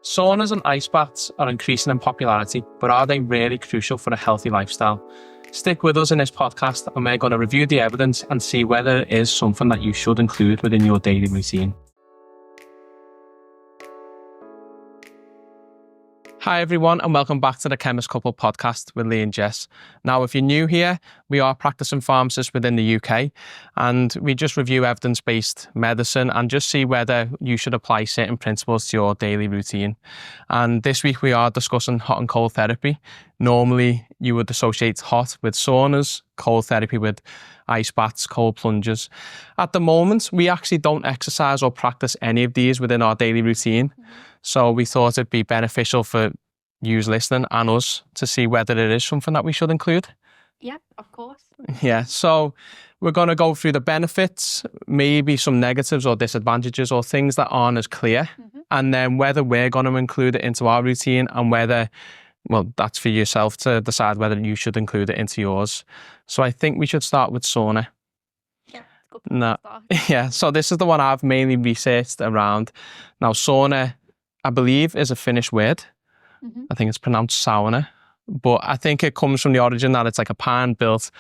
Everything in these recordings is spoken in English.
Saunas and ice baths are increasing in popularity, but are they really crucial for a healthy lifestyle? Stick with us in this podcast and we're going to review the evidence and see whether it is something that you should include within your daily routine. Hi everyone and welcome back to the Chemist Couple podcast with Lee and Jess. Now if you're new here, we are practicing pharmacists within the UK and we just review evidence-based medicine and just see whether you should apply certain principles to your daily routine. And this week we are discussing hot and cold therapy. Normally you would associate hot with saunas, cold therapy with ice baths, cold plunges. At the moment, we actually don't exercise or practice any of these within our daily routine. So we thought it'd be beneficial for you listening and us to see whether it is something that we should include. Yeah, of course. Yeah, so we're going to go through the benefits, maybe some negatives or disadvantages or things that aren't as clear, and then whether we're going to include it into our routine and whether, well, that's for yourself to decide whether you should include it into yours. So I think we should start with sauna. Yeah, good. No, yeah, so this is the one I've mainly researched around. Now, sauna, I believe, is a Finnish word. I think it's pronounced sauna, but I think it comes from the origin that it's like a pan-built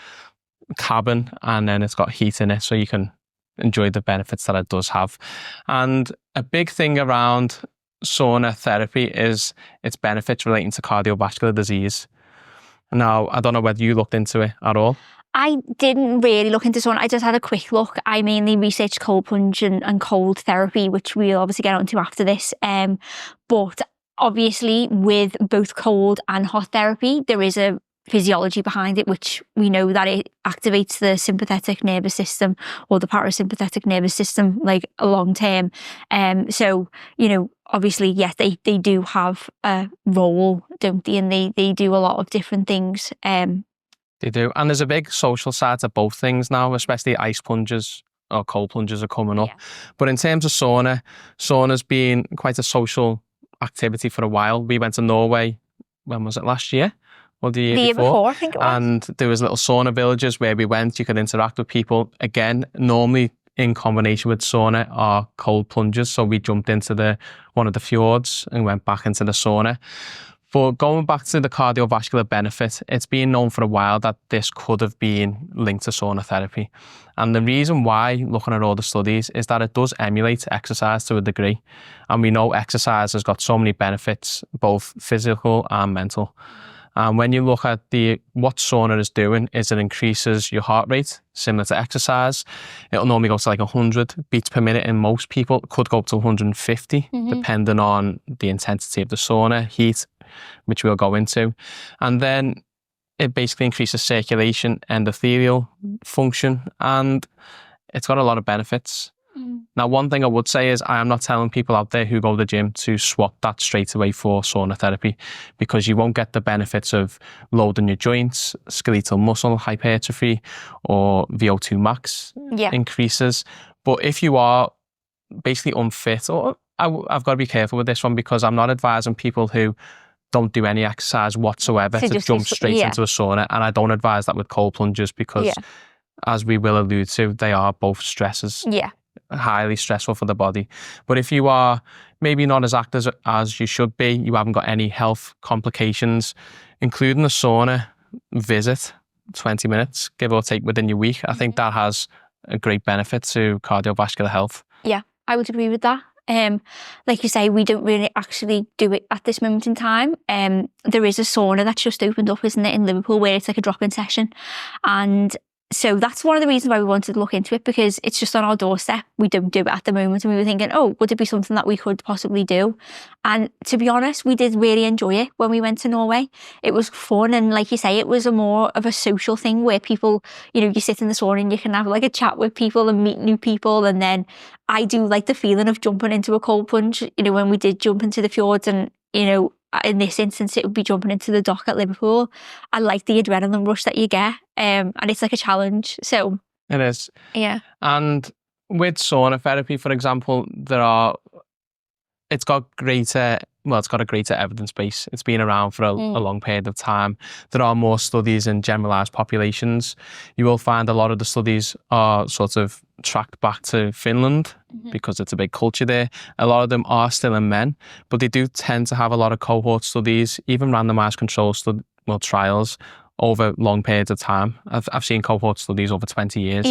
cabin and then it's got heat in it so you can enjoy the benefits that it does have. And a big thing around sauna therapy is its benefits relating to cardiovascular disease. Now, I don't know whether you looked into it at all. I didn't really look into sauna. I just had a quick look. I mainly researched cold plunge and cold therapy, which we'll obviously get onto after this. But obviously with both cold and hot therapy, there is a physiology behind it, which we know that it activates the sympathetic nervous system or the parasympathetic nervous system like long term. So, you know, obviously, yes, they do have a role, don't they? And they do a lot of different things. They do. And there's a big social side to both things now, especially ice plunges or cold plunges are coming up. Yeah. But in terms of sauna's been quite a social activity for a while. We went to Norway, when was it, last year? Or the year before, I think it was. And there was little sauna villages where we went. You could interact with people. Again, normally in combination with sauna are cold plunges. So we jumped into one of the fjords and went back into the sauna. But going back to the cardiovascular benefit, it's been known for a while that this could have been linked to sauna therapy. And the reason why, looking at all the studies, is that it does emulate exercise to a degree. And we know exercise has got so many benefits, both physical and mental. And when you look at what sauna is doing is it increases your heart rate, similar to exercise. It'll normally go to like 100 beats per minute in most people. It could go up to 150, depending on the intensity of the sauna, heat, which we'll go into. And then it basically increases circulation, endothelial function, and it's got a lot of benefits. Now, one thing I would say is I am not telling people out there who go to the gym to swap that straight away for sauna therapy, because you won't get the benefits of loading your joints, skeletal muscle hypertrophy, or VO2 max increases. But if you are basically unfit, or I've got to be careful with this one because I'm not advising people who don't do any exercise whatsoever to jump straight into a sauna. And I don't advise that with cold plunges because, as we will allude to, they are both stresses. Yeah. Highly stressful for the body. But if you are maybe not as active as you should be, you haven't got any health complications, including a sauna visit, 20 minutes, give or take, within your week, I think that has a great benefit to cardiovascular health. Yeah, I would agree with that. Like you say, we don't really actually do it at this moment in time. There is a sauna that's just opened up, isn't it, in Liverpool, where it's like a drop-in session. And so that's one of the reasons why we wanted to look into it, because it's just on our doorstep. We don't do it at the moment. And we were thinking, oh, would it be something that we could possibly do? And to be honest, we did really enjoy it when we went to Norway. It was fun. And like you say, it was a more of a social thing where people, you know, you sit in the sauna and you can have like a chat with people and meet new people. And then I do like the feeling of jumping into a cold plunge, you know, when we did jump into the fjords and, you know, in this instance, it would be jumping into the dock at Liverpool. I like the adrenaline rush that you get, and it's like a challenge. So it is. Yeah. And with sauna therapy, for example, there are it's got a greater evidence base. It's been around for a long period of time. There are more studies in generalized populations. You will find a lot of the studies are sort of tracked back to Finland because it's a big culture there. A lot of them are still in men, but they do tend to have a lot of cohort studies, even randomized control trials over long periods of time. I've seen cohort studies over 20 years,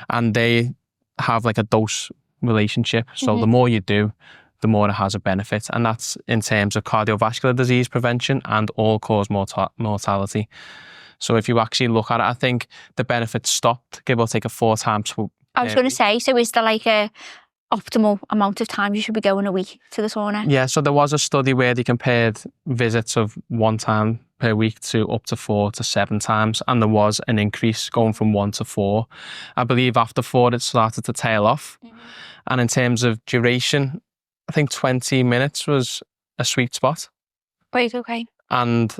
and they have like a dose relationship. So the more you do, the more it has a benefit. And that's in terms of cardiovascular disease prevention and all-cause mortality. So if you actually look at it, I think the benefits stopped, give or take, 4 times. I was going to say, so is there like a optimal amount of time you should be going a week to the sauna? Yeah, so there was a study where they compared visits of 1 time per week to up to 4 to 7 times, and there was an increase going from 1 to 4. I believe after 4 it started to tail off. And in terms of duration, I think 20 minutes was a sweet spot. Right, okay. And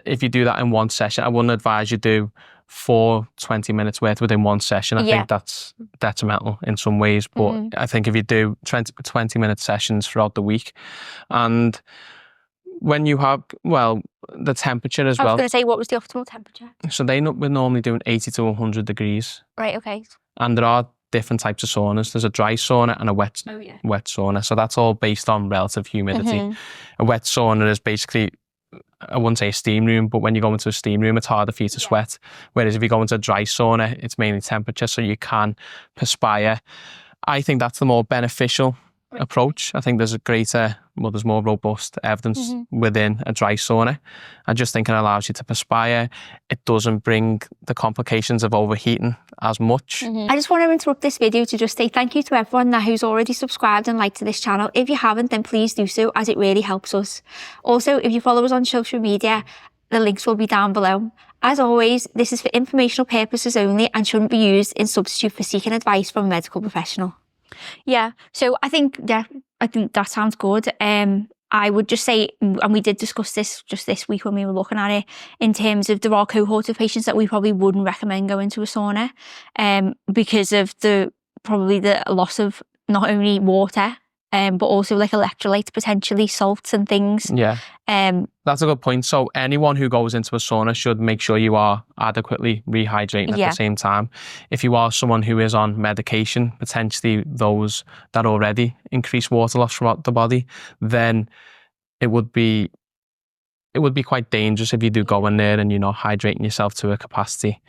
if you do that in one session, I wouldn't advise you do 4 20 minutes worth within one session. I think that's detrimental in some ways. But I think if you do 20 minute sessions throughout the week, and when you have, the temperature as well. I was going to say, what was the optimal temperature? So we're normally doing 80 to 100 degrees. Right, okay. And there are different types of saunas. There's a dry sauna and a wet sauna. So that's all based on relative humidity. A wet sauna is basically, I wouldn't say a steam room, but when you go into a steam room, it's harder for you to sweat. Whereas if you go into a dry sauna, it's mainly temperature, so you can perspire. I think that's the more beneficial approach. I think there's there's more robust evidence within a dry sauna. I just think it allows you to perspire. It doesn't bring the complications of overheating as much. I just want to interrupt this video to just say thank you to everyone now who's already subscribed and liked to this channel. If you haven't, then please do so, as it really helps us. Also, if you follow us on social media, the links will be down below. As always, this is for informational purposes only and shouldn't be used in substitute for seeking advice from a medical professional. Yeah, so I think that sounds good. I would just say, and we did discuss this just this week when we were looking at it, in terms of there are cohorts of patients that we probably wouldn't recommend going to a sauna, because of the loss of not only water, but also like electrolytes, potentially salts and things. Yeah. That's a good point. So anyone who goes into a sauna should make sure you are adequately rehydrating at the same time. If you are someone who is on medication, potentially those that already increase water loss throughout the body, then it would be quite dangerous if you do go in there and you're not hydrating yourself to a capacity.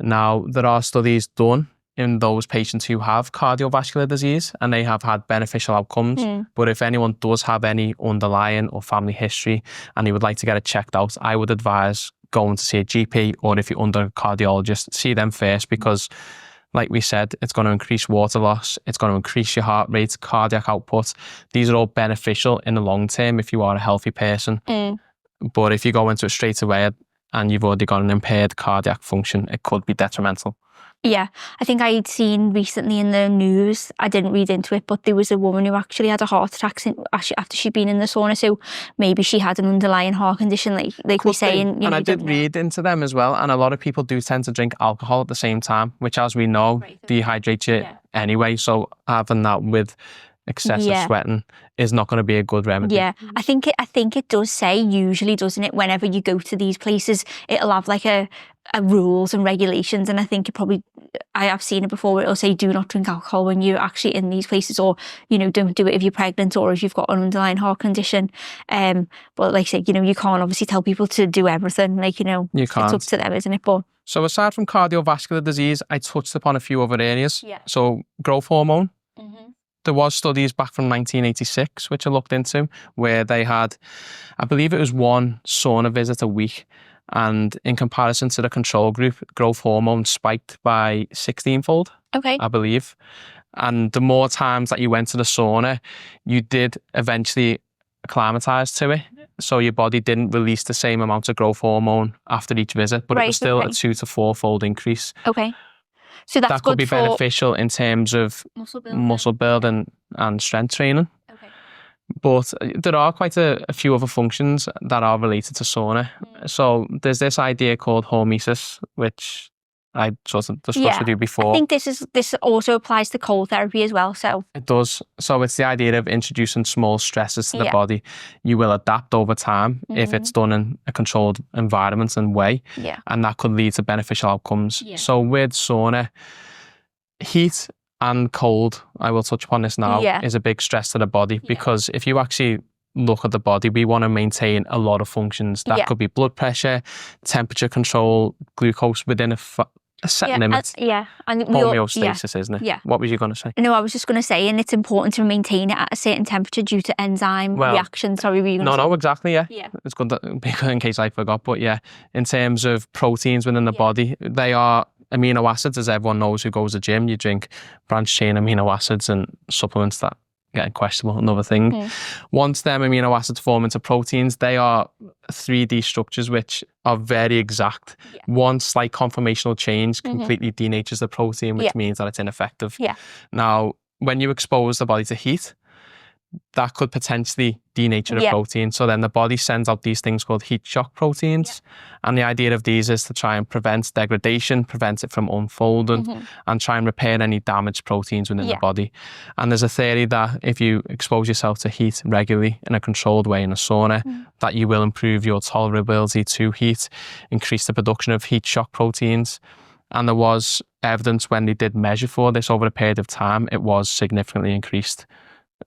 Now, there are studies done in those patients who have cardiovascular disease, and they have had beneficial outcomes. But if anyone does have any underlying or family history and you would like to get it checked out, I would advise going to see a GP, or if you're under a cardiologist, see them first, because like we said, it's going to increase water loss, it's going to increase your heart rate, cardiac output. These are all beneficial in the long term if you are a healthy person. But if you go into it straight away and you've already got an impaired cardiac function, it could be detrimental. Yeah, I think I'd seen recently in the news, I didn't read into it, but there was a woman who actually had a heart attack after she'd been in the sauna. So maybe she had an underlying heart condition, like we're saying. And I did read into them as well. And a lot of people do tend to drink alcohol at the same time, which, as we know, dehydrates you anyway. So having that with excessive sweating is not going to be a good remedy. Yeah, I think it does say, usually, doesn't it, whenever you go to these places, it'll have like a rules and regulations, and I think I have seen it before where it'll say do not drink alcohol when you're actually in these places, or don't do it if you're pregnant or if you've got an underlying heart condition. But like I say, you can't obviously tell people to do everything, you can't. It's up to them, isn't it? But so aside from cardiovascular disease, I touched upon a few other areas. So growth hormone. There was studies back from 1986, which I looked into, where they had, I believe it was 1 sauna visit a week. And in comparison to the control group, growth hormone spiked by 16-fold, I believe. And the more times that you went to the sauna, you did eventually acclimatize to it. So your body didn't release the same amount of growth hormone after each visit, but it was still a 2 to 4-fold increase. So that could be beneficial in terms of muscle build and strength training. But there are quite a few other functions that are related to sauna. So there's this idea called Hormesis, which I sort of discussed with you before. I think this also applies to cold therapy as well. So it does. So it's the idea of introducing small stresses to the body. You will adapt over time if it's done in a controlled environment and way, and that could lead to beneficial outcomes. So with sauna, heat and cold, I will touch upon this now, is a big stress to the body, because if you actually look at the body, we want to maintain a lot of functions. That could be blood pressure, temperature control, glucose within a set limit. And homeostasis, isn't it? Yeah. What was you going to say? No, I was just going to say, and it's important to maintain it at a certain temperature due to enzyme reaction. Sorry, were you going to say? No, exactly, It's good that, in case I forgot, but in terms of proteins within the body, they are amino acids, as everyone knows who goes to the gym. You drink branched chain amino acids and supplements that getting questionable, another thing. Once them amino acids form into proteins, they are 3D structures which are very exact. One slight conformational change completely denatures the protein, which means that it's ineffective. Now, when you expose the body to heat, that could potentially denature a protein. So then the body sends out these things called heat shock proteins. And the idea of these is to try and prevent degradation, prevent it from unfolding, and try and repair any damaged proteins within the body. And there's a theory that if you expose yourself to heat regularly in a controlled way in a sauna, that you will improve your tolerability to heat, increase the production of heat shock proteins. And there was evidence when they did measure for this over a period of time, it was significantly increased.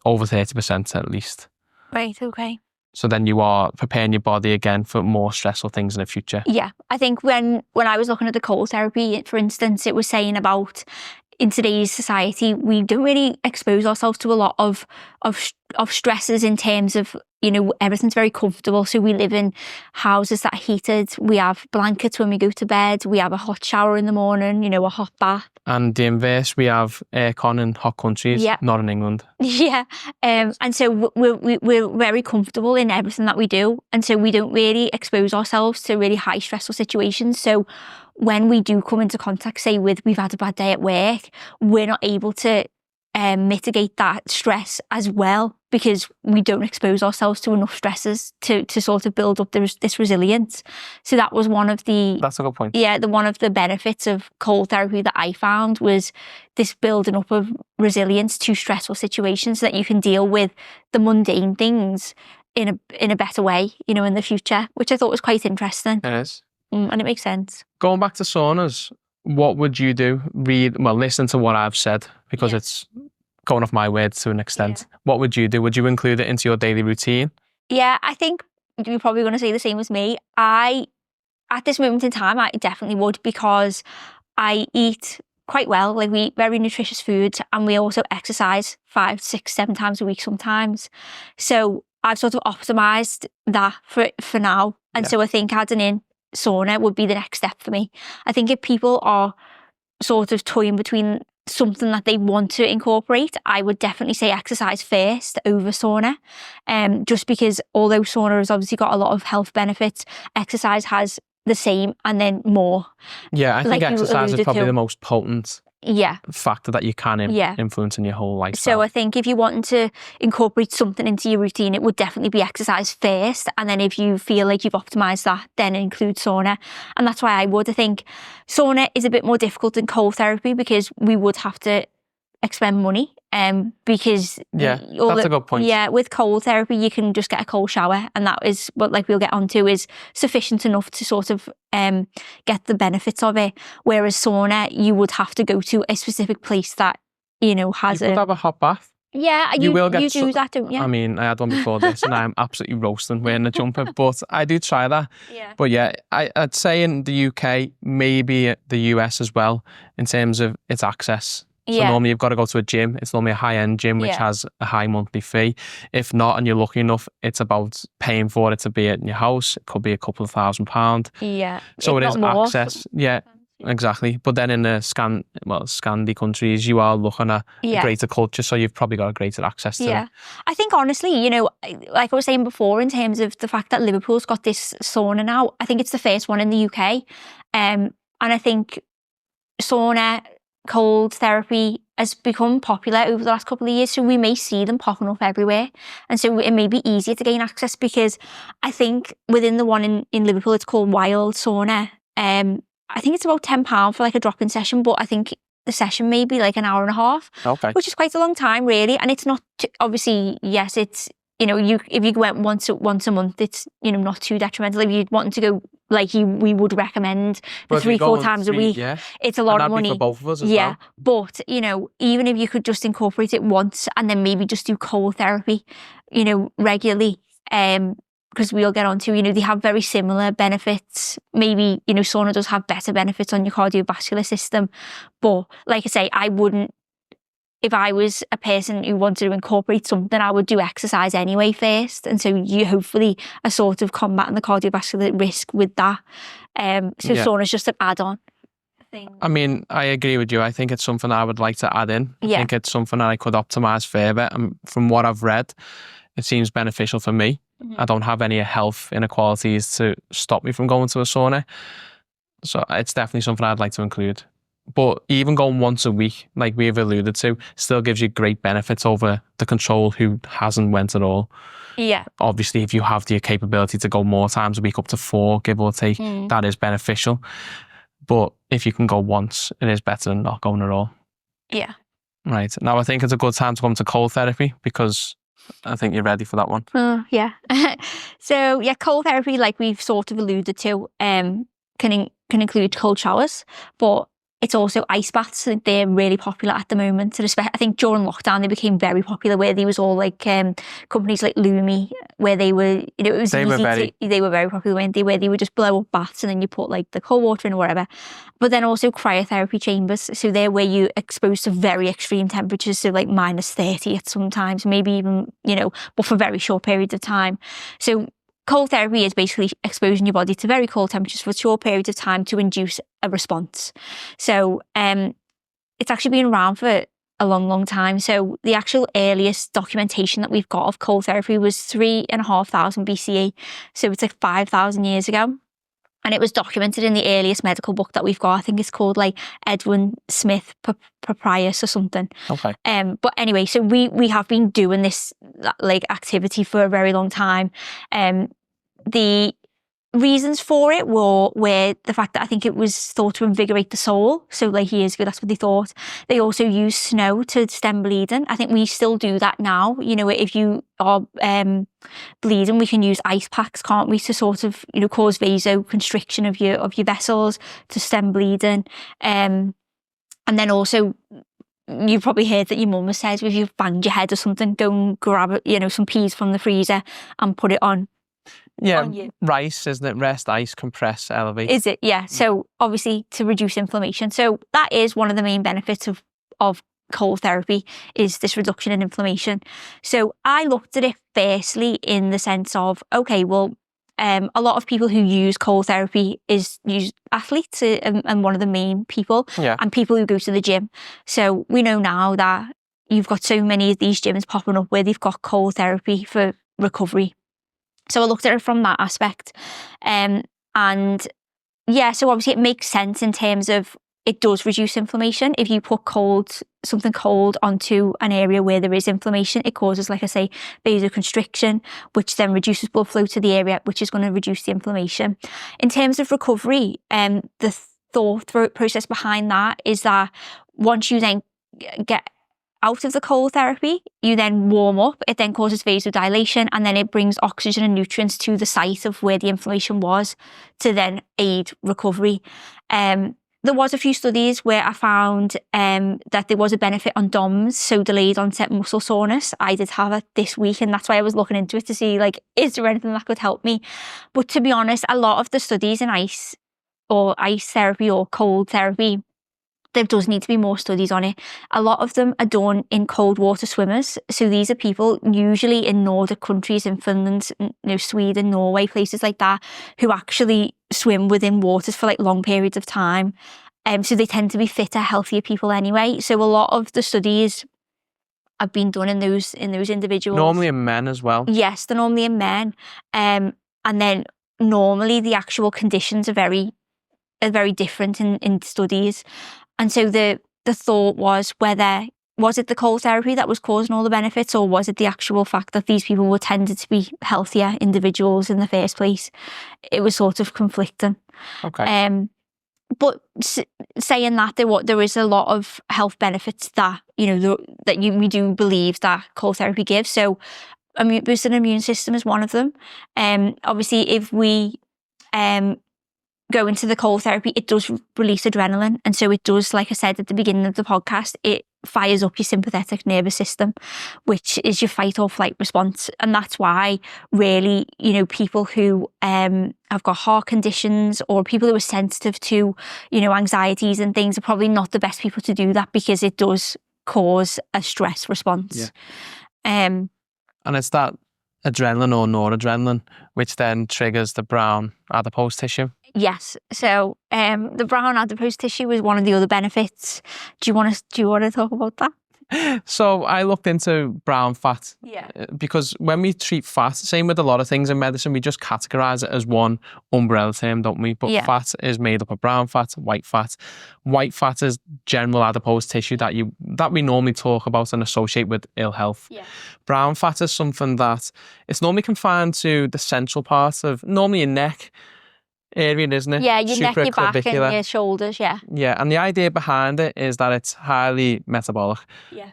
Over 30% at least. Right, okay. So then you are preparing your body again for more stressful things in the future. Yeah, I think when I was looking at the cold therapy, for instance, it was saying about in today's society, we don't really expose ourselves to a lot of stresses in terms of, everything's very comfortable. So we live in houses that are heated. We have blankets when we go to bed. We have a hot shower in the morning, a hot bath. And the inverse, we have aircon in hot countries, not in England. And so we're very comfortable in everything that we do. And so we don't really expose ourselves to really high stressful situations. So when we do come into contact, say we've had a bad day at work, we're not able to mitigate that stress as well, because we don't expose ourselves to enough stresses to sort of build up this resilience. So that was one of the... That's a good point. One of the benefits of cold therapy that I found was this building up of resilience to stressful situations, so that you can deal with the mundane things in a better way, in the future, which I thought was quite interesting. It is. And it makes sense. Going back to saunas, what would you do? Listen to what I've said, because it's going off my words to an extent. What would you do? Would you include it into your daily routine? Yeah, I think you're probably going to say the same as me. At this moment in time, I definitely would, because I eat quite well. Like, we eat very nutritious food, and we also exercise 5, 6, 7 times a week sometimes. So I've sort of optimized that for now. And so I think adding in sauna would be the next step for me. I think if people are sort of toying between something that they want to incorporate, I would definitely say exercise first over sauna. Just because although sauna has obviously got a lot of health benefits, exercise has the same and then more. Yeah, I think exercise is probably the most potent factor that you can influence in your whole lifestyle. So I think if you want to incorporate something into your routine, it would definitely be exercise first. And then if you feel like you've optimized that, then include sauna. And that's why I think sauna is a bit more difficult than cold therapy, because we would have to expend money. Because that's a good point. Yeah, with cold therapy, you can just get a cold shower, and that is what, like we'll get onto, is sufficient enough to sort of get the benefits of it. Whereas sauna, you would have to go to a specific place that has you could have a hot bath. Yeah, you do that, don't you? I mean, I had one before this, and I'm absolutely roasting wearing a jumper, but I do try that. Yeah. But yeah, I'd say in the UK, maybe the US as well, in terms of its access. So normally you've got to go to a gym. It's normally a high-end gym which has a high monthly fee. If not, and you're lucky enough, it's about paying for it to be in your house. It could be a couple of £1,000. Yeah. So it is access. Yeah, exactly. But then in the Scandi countries, you are looking at a greater culture, so you've probably got a greater access to it. I think honestly, like I was saying before, in terms of the fact that Liverpool's got this sauna now, I think it's the first one in the UK. And I think sauna, cold therapy has become popular over the last couple of years, so we may see them popping up everywhere, and so it may be easier to gain access, because I think within the one in Liverpool, it's called Wild Sauna. I think it's about £10 for like a drop-in session, but I think the session may be like an hour and a half, which is quite a long time really. And it's not obviously, yes, it's, you know, if you went once a month, it's, you know, not too detrimental. If you want to go, like we would recommend for 3-4 times a week. Yeah. It's a lot of money for both of us as well. But you know, even if you could just incorporate it once and then maybe just do cold therapy, you know, regularly, because we'll get on to, you know, they have very similar benefits. Maybe, you know, sauna does have better benefits on your cardiovascular system. But like I say, I wouldn't, if I was a person who wanted to incorporate something, I would do exercise anyway first. And so you hopefully are sort of combating the cardiovascular risk with that. Sauna's just an add-on thing. I mean, I agree with you. I think it's something I would like to add in. I think it's something that I could optimize further. And from what I've read, it seems beneficial for me. I don't have any health inequalities to stop me from going to a sauna. So it's definitely something I'd like to include. But even going once a week, like we've alluded to, still gives you great benefits over the control who hasn't went at all. Yeah. Obviously, if you have the capability to go more times a week, up to 4, give or take, that is beneficial. But if you can go once, it is better than not going at all. Yeah. Right. Now, I think it's a good time to come to cold therapy because I think you're ready for that one. Yeah. So, yeah, cold therapy, like we've sort of alluded to, can include cold showers, but it's also ice baths. They're really popular at the moment. I think during lockdown, they became very popular where there was all like companies like Lumi, where they were, you know, it was they were very popular, weren't they? Where they would just blow up baths and then you put like the cold water in or whatever. But then also cryotherapy chambers. So they're where you're exposed to very extreme temperatures, so like -30 at some times, maybe even, you know, but for very short periods of time. So cold therapy is basically exposing your body to very cold temperatures for short periods of time to induce a response. So it's actually been around for a long, long time. So the actual earliest documentation that we've got of cold therapy was 3,500 BCE. So it's like 5,000 years ago. And it was documented in the earliest medical book that we've got. I think it's called like Edwin Smith Papyrus or something. Okay. But anyway, so we have been doing this like activity for a very long time. The reasons for it were the fact that I think it was thought to invigorate the soul. So like years ago, that's what they thought. They also used snow to stem bleeding. I think we still do that now. You know, if you are bleeding, we can use ice packs, can't we, to sort of, you know, cause vasoconstriction of your vessels to stem bleeding. And then also, you've probably heard that your mum has said if you've banged your head or something, go and grab, you know, some peas from the freezer and put it on. Yeah, rice, isn't it? Rest, ice, compress, elevate. Is it? Yeah. So obviously to reduce inflammation. So that is one of the main benefits of cold therapy, is this reduction in inflammation. So I looked at it firstly in the sense of, okay, well, a lot of people who use cold therapy use athletes and one of the main people, and people who go to the gym. So we know now that you've got so many of these gyms popping up where they've got cold therapy for recovery. So I looked at it from that aspect. And yeah, so obviously it makes sense in terms of it does reduce inflammation. If you put something cold onto an area where there is inflammation, it causes, like I say, vasoconstriction, which then reduces blood flow to the area, which is going to reduce the inflammation. In terms of recovery, the thought process behind that is that once you then get out of the cold therapy, you then warm up, it then causes vasodilation, and then it brings oxygen and nutrients to the site of where the inflammation was to then aid recovery. There was a few studies where I found that there was a benefit on DOMS, so delayed onset muscle soreness. I did have it this week, and that's why I was looking into it to see, like, is there anything that could help me? But to be honest, a lot of the studies in ice therapy or cold therapy, there does need to be more studies on it. A lot of them are done in cold water swimmers. So these are people usually in Nordic countries, in Finland, you know, Sweden, Norway, places like that, who actually swim within waters for like long periods of time. So they tend to be fitter, healthier people anyway. So a lot of the studies have been done in those individuals. Normally in men as well. Yes, they're normally in men. And then normally the actual conditions are very different in studies. And so the thought was, was it the cold therapy that was causing all the benefits, or was it the actual fact that these people were tended to be healthier individuals in the first place? It was sort of conflicting. Okay. but saying that there is a lot of health benefits that we do believe that cold therapy gives. So boosting immune system is one of them. Obviously, if we go into the cold therapy, it does release adrenaline, and so it does, like I said at the beginning of the podcast, it fires up your sympathetic nervous system, which is your fight or flight response. And that's why really, people who have got heart conditions or people who are sensitive to, anxieties and things are probably not the best people to do that, because it does cause a stress response. And it's that adrenaline or noradrenaline which then triggers the brown adipose tissue. Yes. So the brown adipose tissue is one of the other benefits. Do you want to talk about that? So I looked into brown fat, because when we treat fat, same with a lot of things in medicine, we just categorize it as one umbrella term, don't we? But fat is made up of brown fat, white fat. White fat is general adipose tissue that we normally talk about and associate with ill health. Brown fat is something that it's normally confined to the central part of normally your neck area, isn't it? Yeah, your neck, your back and your shoulders, Yeah, and the idea behind it is that it's highly metabolic.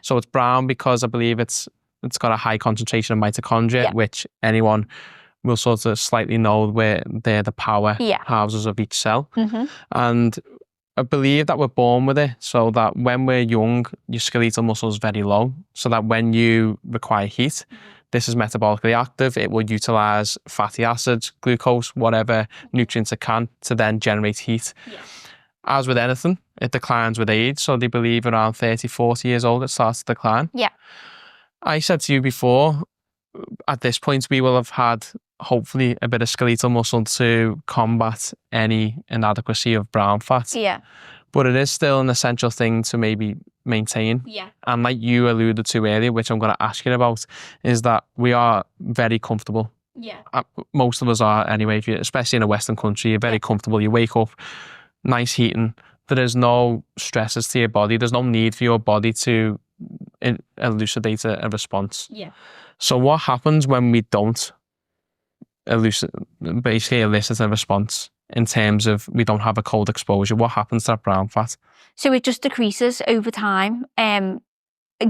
So it's brown because I believe it's got a high concentration of mitochondria, which anyone will sort of slightly know where they're the power houses of each cell. And I believe that we're born with it, so that when we're young, your skeletal muscle is very low, so that when you require heat, this is metabolically active. It will utilize fatty acids, glucose, whatever nutrients it can to then generate heat. As with anything, it declines with age. So they believe around 30, 40 years old, it starts to decline. I said to you before, at this point, we will have had hopefully a bit of skeletal muscle to combat any inadequacy of brown fat. But it is still an essential thing to maybe maintain. And like you alluded to earlier, which I'm going to ask you about, is that we are very comfortable. Most of us are anyway, especially in a Western country, you're very comfortable. You wake up, nice heating. There is no stresses to your body. There's no need for your body to elucidate a response. So what happens when we don't elicit a response? In terms of we don't have a cold exposure, what happens to that brown fat? So it just decreases over time.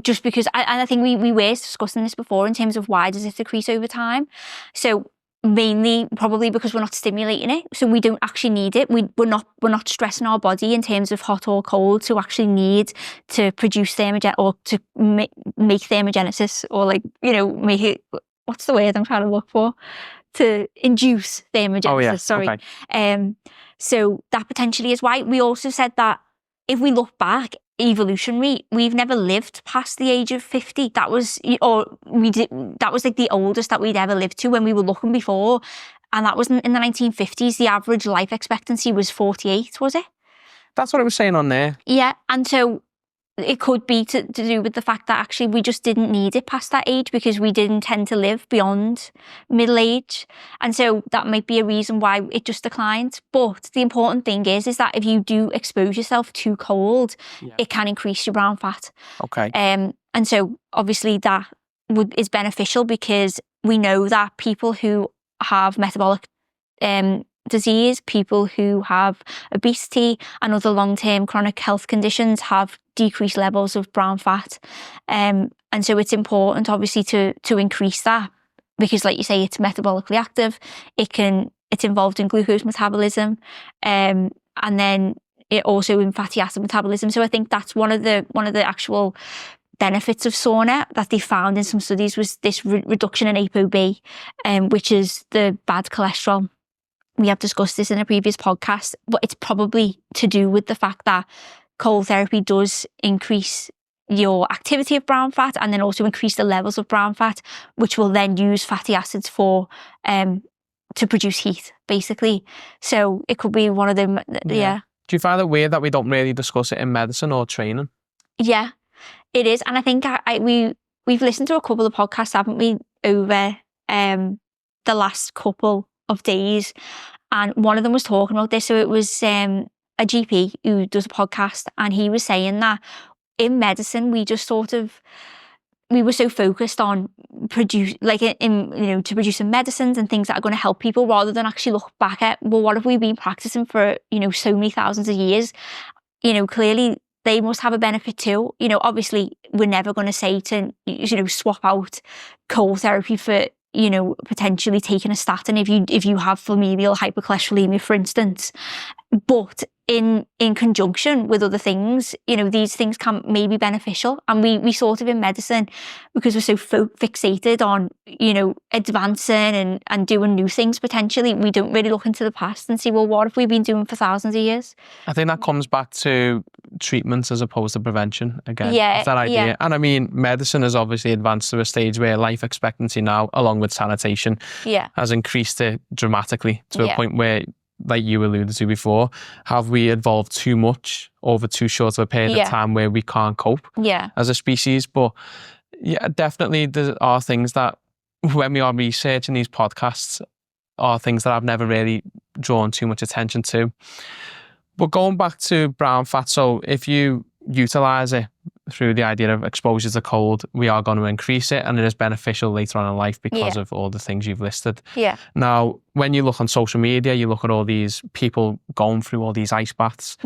Just because, and I think we were discussing this before in terms of why does it decrease over time. So mainly probably because we're not stimulating it, so we don't actually need it. We're not stressing our body in terms of hot or cold to actually need to produce or to make thermogenesis, or make it. What's the word I'm trying to look for? To induce thermogenesis, Okay. So that potentially is why. We also said that if we look back evolutionary, we've never lived past the age of 50. That was like the oldest that we'd ever lived to when we were looking before. And that was in the 1950s. The average life expectancy was 48, was it? That's what I was saying on there. Yeah, and so it could be to do with the fact that actually we just didn't need it past that age, because we didn't tend to live beyond middle age. And so that might be a reason why it just declines. But the important thing is that if you do expose yourself to cold, it can increase your brown fat. Okay. And so obviously that is beneficial, because we know that people who have metabolic disease, people who have obesity and other long-term chronic health conditions have decreased levels of brown fat. And so it's important obviously to increase that, because like you say, it's metabolically active. It's involved in glucose metabolism, and then it also in fatty acid metabolism. So I think that's one of the actual benefits of sauna that they found in some studies was this reduction in ApoB, which is the bad cholesterol. We have discussed this in a previous podcast, but it's probably to do with the fact that cold therapy does increase your activity of brown fat, and then also increase the levels of brown fat, which will then use fatty acids to produce heat, basically. So it could be one of them. Yeah. Do you find it weird that we don't really discuss it in medicine or training? Yeah, it is. And I think we've listened to a couple of podcasts, haven't we, over the last couple of days, and one of them was talking about this. So it was a GP who does a podcast, and he was saying that in medicine we just sort of we were so focused on to producing medicines and things that are going to help people, rather than actually look back at, well, what have we been practicing for, so many thousands of years? Clearly they must have a benefit too. Obviously we're never going to say to, swap out cold therapy for, potentially taking a statin if you have familial hypercholesterolemia, for instance. But in conjunction with other things, these things can may be beneficial. And we sort of in medicine, because we're so fixated on, advancing and doing new things potentially, we don't really look into the past and see, well, what have we been doing for thousands of years? I think that comes back to treatments as opposed to prevention again. Yeah, it's that idea. yeah. And I mean, medicine has obviously advanced to a stage where life expectancy now, along with sanitation, has increased it dramatically to a point where, like you alluded to before, have we evolved too much over too short of a period of time where we can't cope as a species? But yeah, definitely there are things that when we are researching these podcasts are things that I've never really drawn too much attention to. But going back to brown fat, so if you utilize it through the idea of exposure to cold, we are going to increase it, and it is beneficial later on in life because of all the things you've listed. Now, when you look on social media, you look at all these people going through all these ice baths.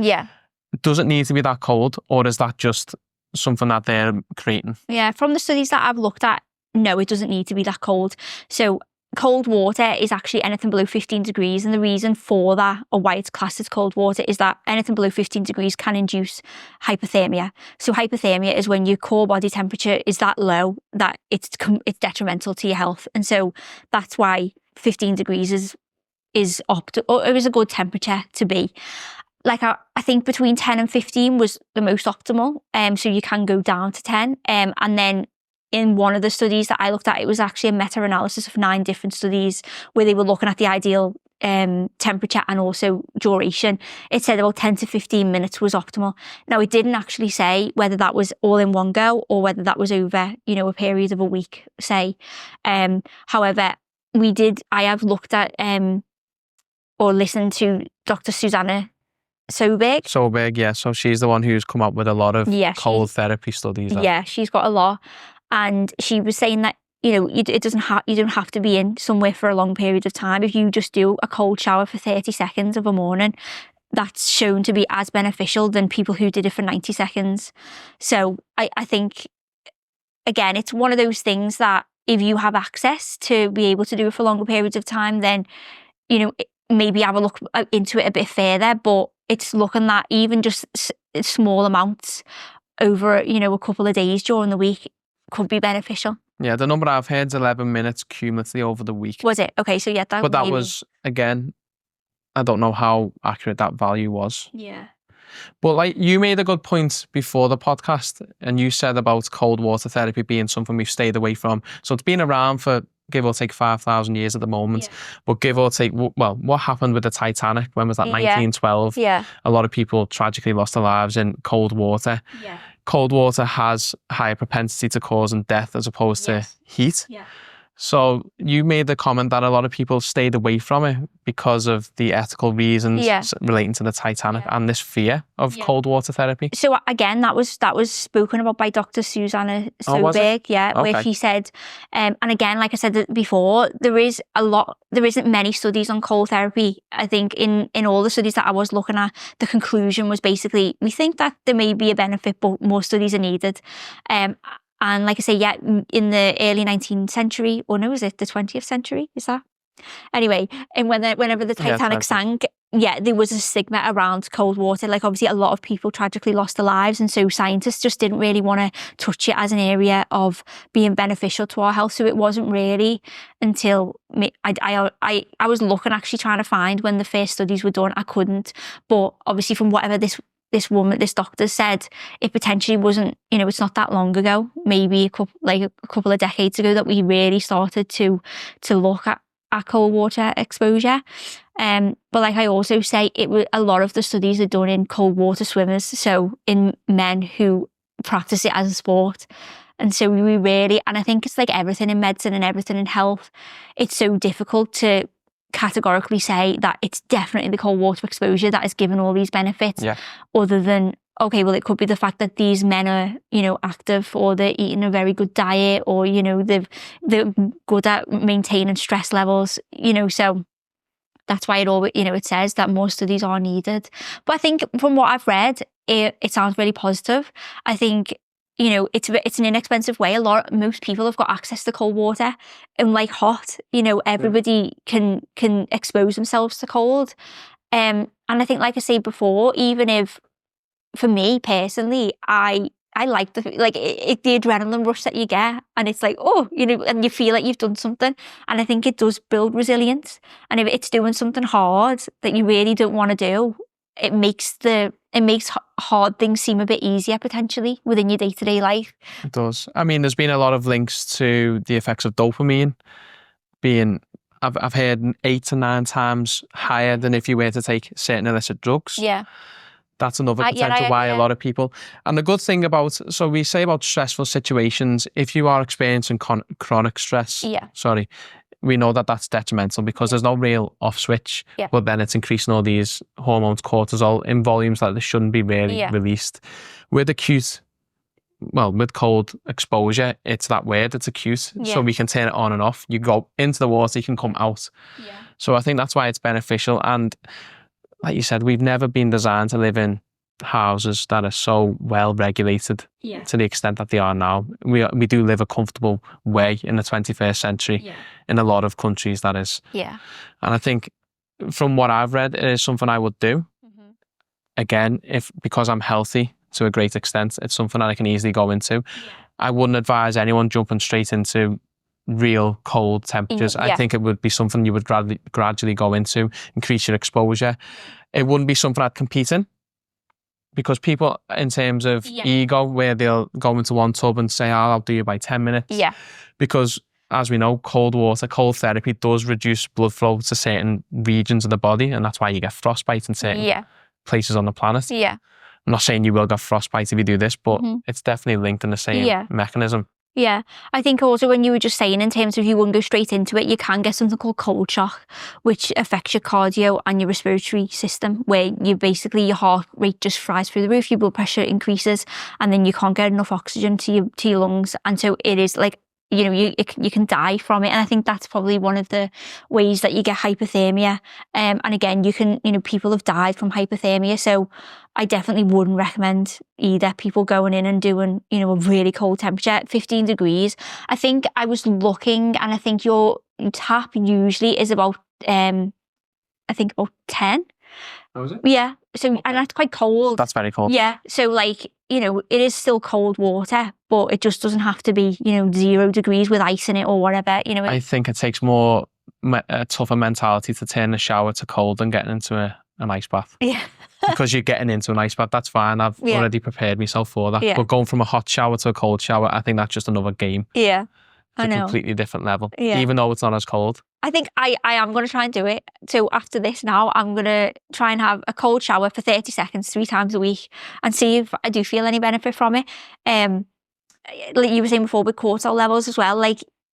Does it need to be that cold, or is that just something that they're creating? From the studies that I've looked at, no, it doesn't need to be that cold. So cold water is actually anything below 15 degrees. And the reason for that, or why it's classed as cold water, is that anything below 15 degrees can induce hypothermia. So hypothermia is when your core body temperature is that low that it's detrimental to your health. And so that's why 15 degrees is a good temperature to be. Like I think between 10 and 15 was the most optimal. So you can go down to 10. And then in one of the studies that I looked at, it was actually a meta-analysis of 9 different studies where they were looking at the ideal temperature and also duration. It said about 10 to 15 minutes was optimal. Now, it didn't actually say whether that was all in one go or whether that was over, a period of a week, say. However, I have looked at or listened to Dr. Susanna Soberg. Yeah. So she's the one who's come up with a lot of cold therapy studies. Yeah, she's got a lot. And she was saying that, you don't have to be in somewhere for a long period of time. If you just do a cold shower for 30 seconds of a morning, that's shown to be as beneficial than people who did it for 90 seconds. So I think, again, it's one of those things that if you have access to be able to do it for longer periods of time, then, maybe have a look into it a bit further. But it's looking at even just small amounts over, a couple of days during the week could be beneficial. Yeah, the number I've heard is 11 minutes cumulatively over the week. Was it? Okay, so yeah, that was, again, I don't know how accurate that value was. Yeah. But like you made a good point before the podcast, and you said about cold water therapy being something we've stayed away from. So it's been around for give or take 5,000 years at the moment. But give or take, well, what happened with the Titanic? When was that? 1912. Yeah. A lot of people tragically lost their lives in cold water. Yeah. Cold water has higher propensity to causing death as opposed to heat. Yeah. So you made the comment that a lot of people stayed away from it because of the ethical reasons relating to the Titanic and this fear of cold water therapy. So again, that was spoken about by Dr. Susanna Soberg, where she said, and again, like I said before, there isn't many studies on cold therapy. I think in all the studies that I was looking at, the conclusion was basically, we think that there may be a benefit, but more studies are needed. And like I say, in the early 19th century, or no, is it the 20th century? Is that? Anyway, and whenever the Titanic sank, there was a stigma around cold water. Like obviously a lot of people tragically lost their lives. And so scientists just didn't really want to touch it as an area of being beneficial to our health. So it wasn't really until I was looking, actually trying to find when the first studies were done. I couldn't. But obviously from whatever this doctor said, it potentially wasn't, it's not that long ago, maybe a couple of decades ago, that we really started to look at cold water exposure. But like I also say, a lot of the studies are done in cold water swimmers, so in men who practice it as a sport. And so we really, and I think it's like everything in medicine and everything in health, it's so difficult to categorically say that it's definitely the cold water exposure that has given all these benefits, other than okay, well, it could be the fact that these men are, active, or they're eating a very good diet, or, they're good at maintaining stress levels, so that's why it says that more studies are needed. But I think from what I've read, it sounds really positive. I think, it's an inexpensive way. Most people have got access to cold water, and like hot, everybody can expose themselves to cold. And I think, like I said before, even if, for me personally, I like the adrenaline rush that you get, and it's like, and you feel like you've done something, and I think it does build resilience. And if it's doing something hard that you really don't want to do, it makes hard things seem a bit easier potentially within your day-to-day life. It does. I mean, there's been a lot of links to the effects of dopamine being, I've heard 8 to 9 times higher than if you were to take certain illicit drugs. Yeah. That's another potential why a lot of people. And the good thing about, so we say about stressful situations, if you are experiencing chronic stress, we know that that's detrimental because there's no real off switch, but then it's increasing all these hormones, cortisol, in volumes that they shouldn't be really released. With cold exposure, it's that weird, it's acute. So we can turn it on and off. You go into the water, you can come out. Yeah. So I think that's why it's beneficial. And like you said, we've never been designed to live in houses that are so well regulated to the extent that they are now. We do live a comfortable way in the 21st century in a lot of countries, that is. Yeah. And I think from what I've read, it is something I would do. Mm-hmm. Again, because I'm healthy to a great extent, it's something that I can easily go into. Yeah. I wouldn't advise anyone jumping straight into real cold temperatures. I think it would be something you would gradually go into, increase your exposure. It wouldn't be something I'd compete in, because people, in terms of ego, where they'll go into one tub and say, I'll do you by 10 minutes. Yeah. Because as we know, cold water, cold therapy does reduce blood flow to certain regions of the body, and that's why you get frostbite in certain places on the planet. Yeah. I'm not saying you will get frostbite if you do this, but it's definitely linked in the same mechanism. Yeah, I think also when you were just saying in terms of you wouldn't go straight into it, you can get something called cold shock, which affects your cardio and your respiratory system, where your heart rate just flies through the roof, your blood pressure increases, and then you can't get enough oxygen to your lungs. And so it is like, you can die from it. And I think that's probably one of the ways that you get hypothermia. And again, people have died from hypothermia. So I definitely wouldn't recommend either people going in and doing, a really cold temperature, 15 degrees. I think I was looking, and I think your tap usually is about, about 10. Oh, is it? Yeah. So, and that's quite cold. That's very cold. Yeah. So it is still cold water, but it just doesn't have to be, 0 degrees with ice in it or whatever, I think it takes more a tougher mentality to turn a shower to cold than getting into an ice bath. Yeah. Because you're getting into an ice bath, that's fine. I've already prepared myself for that. Yeah. But going from a hot shower to a cold shower, I think that's just another game. Yeah. It's a completely different level, even though it's not as cold. I think I am going to try and do it. So after this now, I'm going to try and have a cold shower for 30 seconds 3 times a week and see if I do feel any benefit from it. Like you were saying before with cortisol levels as well,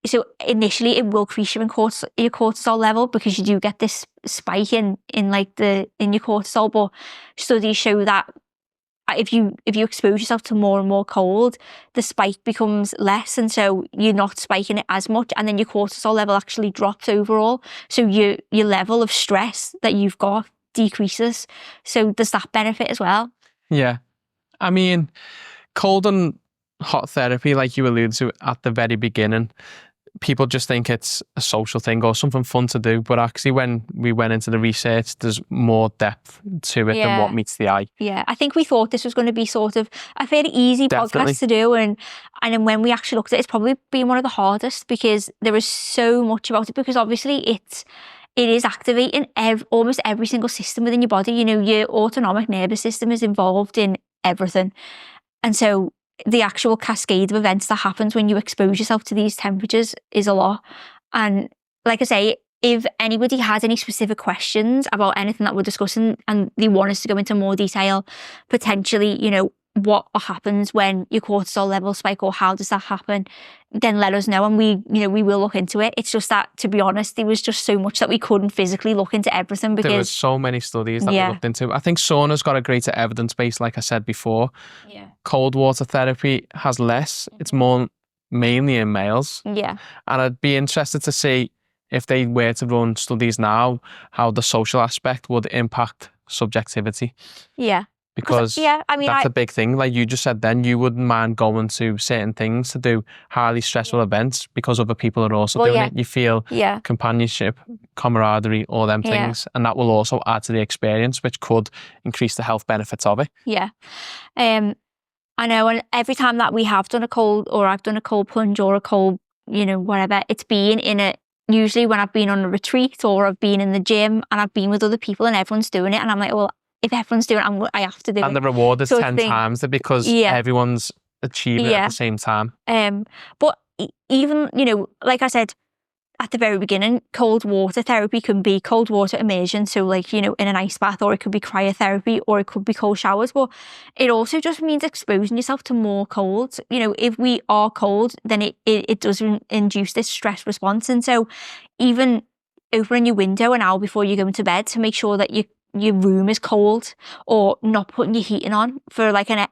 so initially it will increase your cortisol level, because you do get this spike in your cortisol, but studies show that if you expose yourself to more and more cold, the spike becomes less, and so you're not spiking it as much, and then your cortisol level actually drops overall. So your level of stress that you've got decreases. So does that benefit as well? Yeah. I mean, cold and hot therapy, like you alluded to at the very beginning, people just think it's a social thing or something fun to do, but actually when we went into the research, there's more depth to it than what meets the eye. Yeah, I think we thought this was going to be sort of a fairly easy podcast to do, and then when we actually looked at it, it's probably been one of the hardest, because there is so much about it, because obviously it is activating almost every single system within your body. Your autonomic nervous system is involved in everything, and so the actual cascade of events that happens when you expose yourself to these temperatures is a lot. And like I say, if anybody has any specific questions about anything that we're discussing and they want us to go into more detail, potentially, what happens when your cortisol levels spike, or how does that happen, then let us know, and we will look into it. It's just that, to be honest, there was just so much that we couldn't physically look into everything, because there was so many studies that we looked into. I think sauna's got a greater evidence base, like I said before. Cold water therapy has less. It's more mainly in males. And I'd be interested to see, if they were to run studies now, how the social aspect would impact subjectivity. Because I mean, that's a big thing. Like you just said then, you wouldn't mind going to certain things to do highly stressful events because other people are also doing it. You feel companionship, camaraderie, all them things. And that will also add to the experience, which could increase the health benefits of it. I know, and every time that we have done a cold, or I've done a cold plunge or a cold, whatever, it's been usually when I've been on a retreat, or I've been in the gym and I've been with other people and everyone's doing it. And I'm like, well, if everyone's doing it, I have to do it. And the reward is 10 times because everyone's achieving it at the same time. But even, like I said at the very beginning, cold water therapy can be cold water immersion. So like, in an ice bath, or it could be cryotherapy, or it could be cold showers. But it also just means exposing yourself to more colds. If we are cold, then it does induce this stress response. And so even opening your window an hour before you go into bed to make sure that your room is cold, or not putting your heating on for like an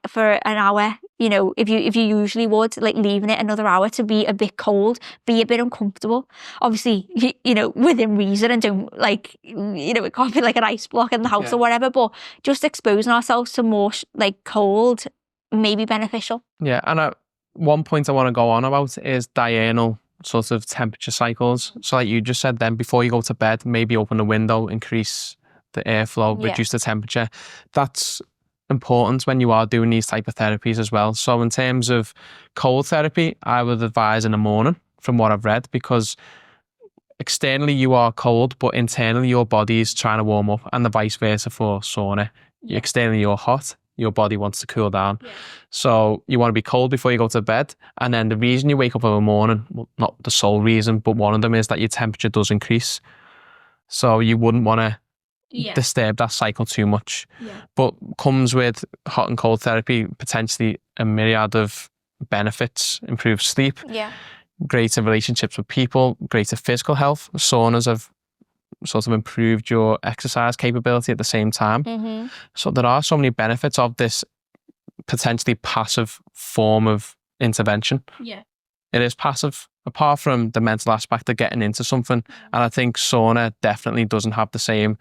hour, if you usually would, like leaving it another hour to be a bit cold, be a bit uncomfortable, obviously, within reason, and don't it can't be like an ice block in the house or whatever, but just exposing ourselves to more like cold may be beneficial. And one point I want to go on about is diurnal sort of temperature cycles. So like you just said then, before you go to bed, maybe open the window, increase the airflow, reduce the temperature. That's important when you are doing these type of therapies as well. So in terms of cold therapy, I would advise in the morning, from what I've read, because externally you are cold, but internally your body is trying to warm up, and the vice versa for sauna. Externally you're hot, your body wants to cool down. So you want to be cold before you go to bed. And then the reason you wake up in the morning, well, not the sole reason, but one of them is that your temperature does increase. So you wouldn't want to disturb that cycle too much. But comes with hot and cold therapy potentially a myriad of benefits: improved sleep, greater relationships with people, greater physical health. Saunas have sort of improved your exercise capability at the same time. So there are so many benefits of this potentially passive form of intervention. It is passive, apart from the mental aspect of getting into something. And I think sauna definitely doesn't have the same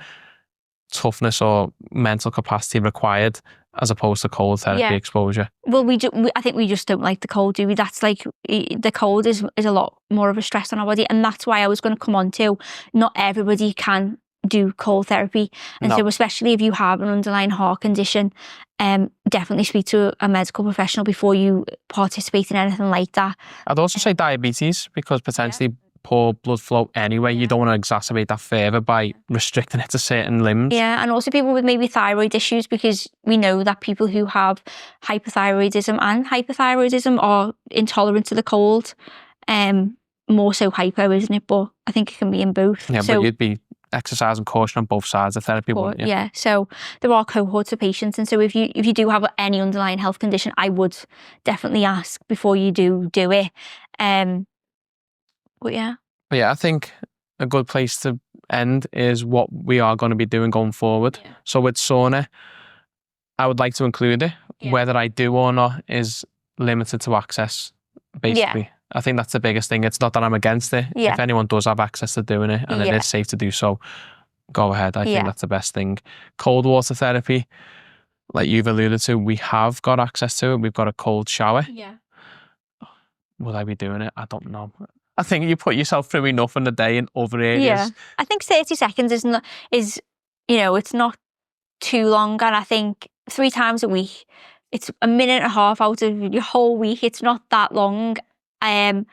toughness or mental capacity required as opposed to cold therapy exposure. Well, I think we just don't like the cold, do we? That's like, the cold is a lot more of a stress on our body, and that's why I was going to come on to, not everybody can do cold therapy, and so especially if you have an underlying heart condition, definitely speak to a medical professional before you participate in anything like that. I'd also say diabetes, because potentially poor blood flow anyway. You don't want to exacerbate that further by restricting it to certain limbs. And also people with maybe thyroid issues, because we know that people who have hypothyroidism and hypothyroidism are intolerant to the cold. More so hypo, isn't it? But I think it can be in both. But you'd be exercising caution on both sides of therapy, wouldn't you? So there are cohorts of patients, and so if you do have any underlying health condition, I would definitely ask before you do it. But I think a good place to end is what we are going to be doing going forward. So with sauna, I would like to include it. Whether I do or not is limited to access, basically. I think that's the biggest thing. It's not that I'm against it. If anyone does have access to doing it, and it is safe to do so, go ahead. I think that's the best thing. Cold water therapy, like you've alluded to, we have got access to it. We've got a cold shower. Will I be doing it? I don't know. I think you put yourself through enough in a day in other areas. I think 30 seconds is it's not too long, and I think 3 times a week, it's a minute and a half out of your whole week. It's not that long. And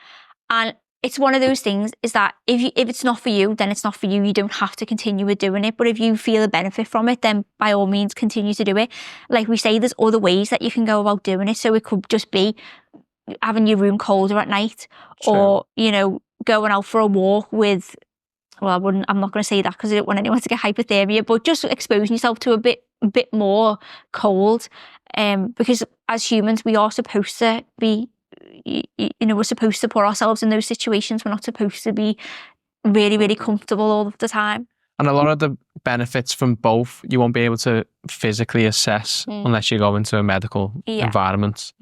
it's one of those things, is that if it's not for you, then it's not for you. You don't have to continue with doing it. But if you feel a benefit from it, then by all means continue to do it. Like we say, there's other ways that you can go about doing it. So it could just be having your room colder at night, or going out for a walk with, I'm not going to say that because I don't want anyone to get hypothermia, but just exposing yourself to a bit more cold Because as humans, we are supposed to be, we're supposed to put ourselves in those situations. We're not supposed to be really, really comfortable all of the time. And a lot of the benefits from both, you won't be able to physically assess unless you go into a medical environment.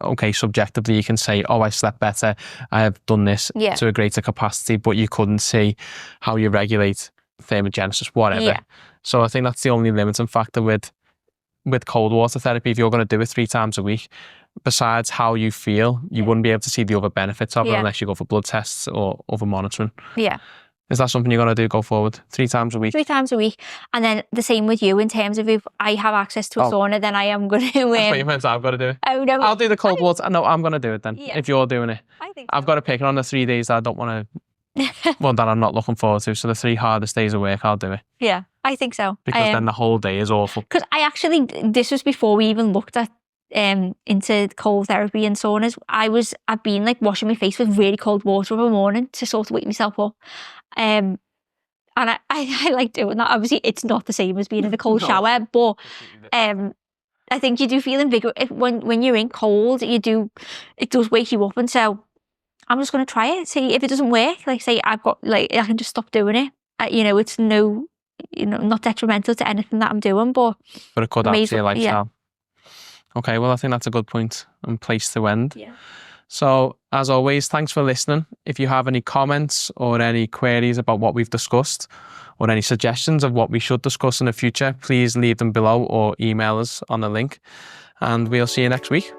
Okay, subjectively, you can say, oh, I slept better, I have done this to a greater capacity, but you couldn't see how you regulate thermogenesis, whatever. Yeah. So I think that's the only limiting factor with cold water therapy. If you're going to do it 3 times a week, besides how you feel, you wouldn't be able to see the other benefits of it unless you go for blood tests or other monitoring. Yeah. Is that something you're going to do go forward? 3 times a week? 3 times a week. And then the same with you in terms of if I have access to a sauna, then I am going to... That's what you meant, I've got to do it. Oh, no. I'll do the cold water. No, I'm going to do it then, if you're doing it. I think I've got to pick it on the 3 days that I don't want to... well, that I'm not looking forward to. So the 3 hardest days of work, I'll do it. Yeah, I think so. Because then the whole day is awful. Because this was before we even looked at into cold therapy and saunas. I've been like washing my face with really cold water in the morning to sort of wake myself up. And I like doing that. Obviously, it's not the same as being in a cold shower, but I think you do feel invigorated when you're in cold. It does wake you up, and so I'm just going to try it. See if it doesn't work. Like say I can just stop doing it. It's not detrimental to anything that I'm doing, but it could add to your lifestyle. Yeah. Okay, well, I think that's a good point and place to end. Yeah. So, as always, thanks for listening. If you have any comments or any queries about what we've discussed or any suggestions of what we should discuss in the future, please leave them below or email us on the link. And we'll see you next week.